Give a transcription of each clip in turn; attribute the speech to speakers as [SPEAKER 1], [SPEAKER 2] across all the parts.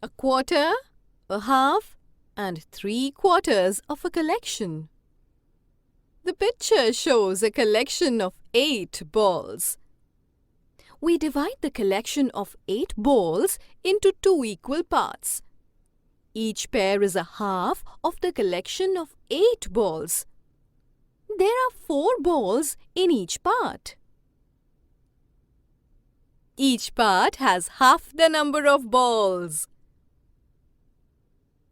[SPEAKER 1] a quarter, a half, and 3/4 of a collection. The picture shows a collection of 8 balls. We divide the collection of 8 balls into 2 equal parts. Each pair is a half of the collection of 8 balls. There are 4 balls in each part. Each part has half the number of balls.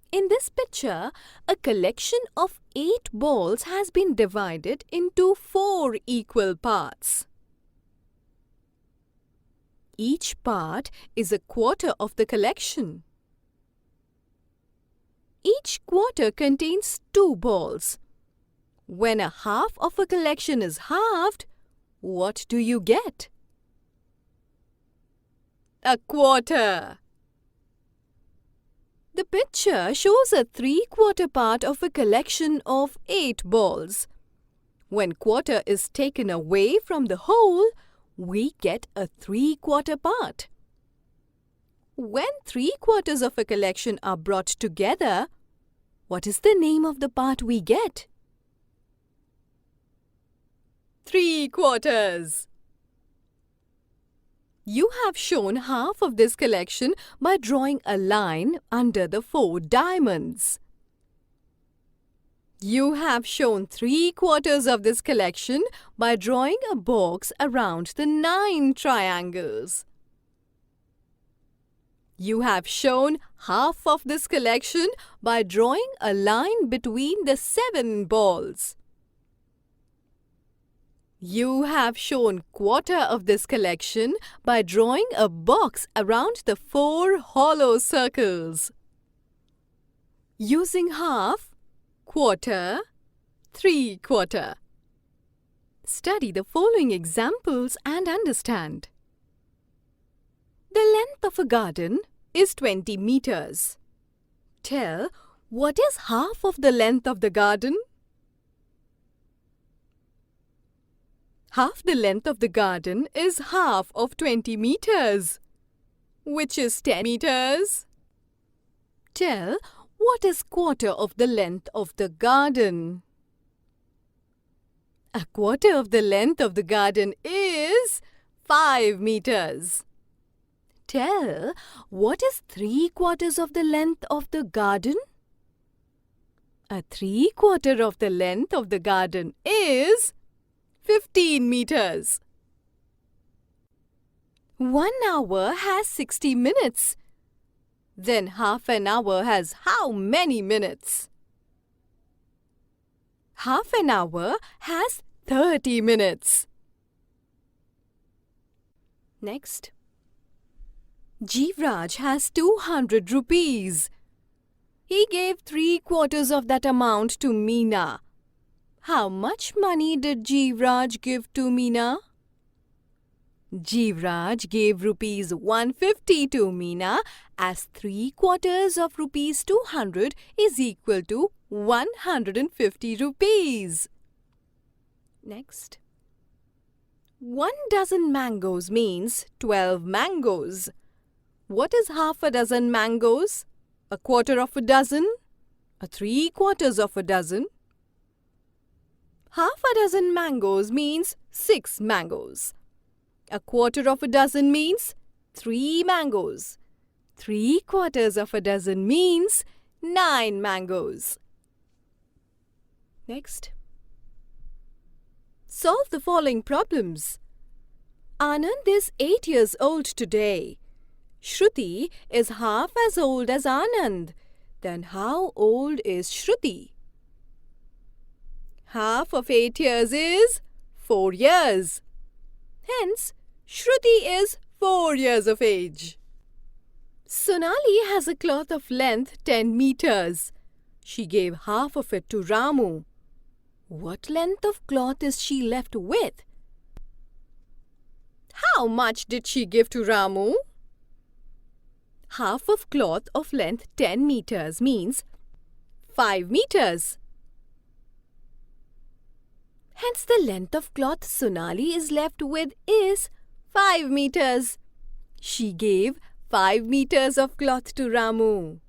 [SPEAKER 1] In this picture, a collection of 8 balls has been divided into 4 equal parts. Each part is a quarter of the collection. Each quarter contains 2 balls. When a half of a collection is halved, what do you get? A quarter. The picture shows a 3/4 part of a collection of 8 balls. When quarter is taken away from the whole, we get a 3/4 part. When 3/4 of a collection are brought together, what is the name of the part we get? 3/4. You have shown half of this collection by drawing a line under the 4 diamonds. You have shown 3/4 of this collection by drawing a box around the 9 triangles. You have shown half of this collection by drawing a line between the 7 balls. You have shown quarter of this collection by drawing a box around the 4 hollow circles. Using half, quarter, 3/4. Study the following examples and understand. The length of a garden is 20 meters. Tell what is half of the length of the garden? Half the length of the garden is half of 20 meters, which is 10 meters. Tell what is quarter of the length of the garden? A quarter of the length of the garden is 5 meters. Tell what is 3/4 of the length of the garden? A 3/4 of the length of the garden is 15 meters. 1 hour has 60 minutes. Then half an hour has how many minutes? Half an hour has 30 minutes. Next. Jivraj has 200 rupees. He gave 3/4 of that amount to Meena. How much money did Jivraj give to Meena? Jivraj gave rupees 150 to Meena, as 3/4 of rupees 200 is equal to 150 rupees. Next. 1 dozen mangoes means 12 mangoes. What is half a dozen mangoes? A quarter of a dozen? A 3/4 of a dozen? Half a dozen mangoes means 6 mangoes. A quarter of a dozen means 3 mangoes. 3/4 of a dozen means 9 mangoes. Next. Solve the following problems. Anand is 8 years old today. Shruti is half as old as Anand. Then how old is Shruti? Half of 8 years is 4 years. Hence, Shruti is 4 years of age. Sonali has a cloth of length 10 meters. She gave half of it to Ramu. What length of cloth is she left with? How much did she give to Ramu? Half of cloth of length 10 meters means 5 meters. Hence, the length of cloth Sonali is left with is 5 meters. She gave 5 meters of cloth to Ramu.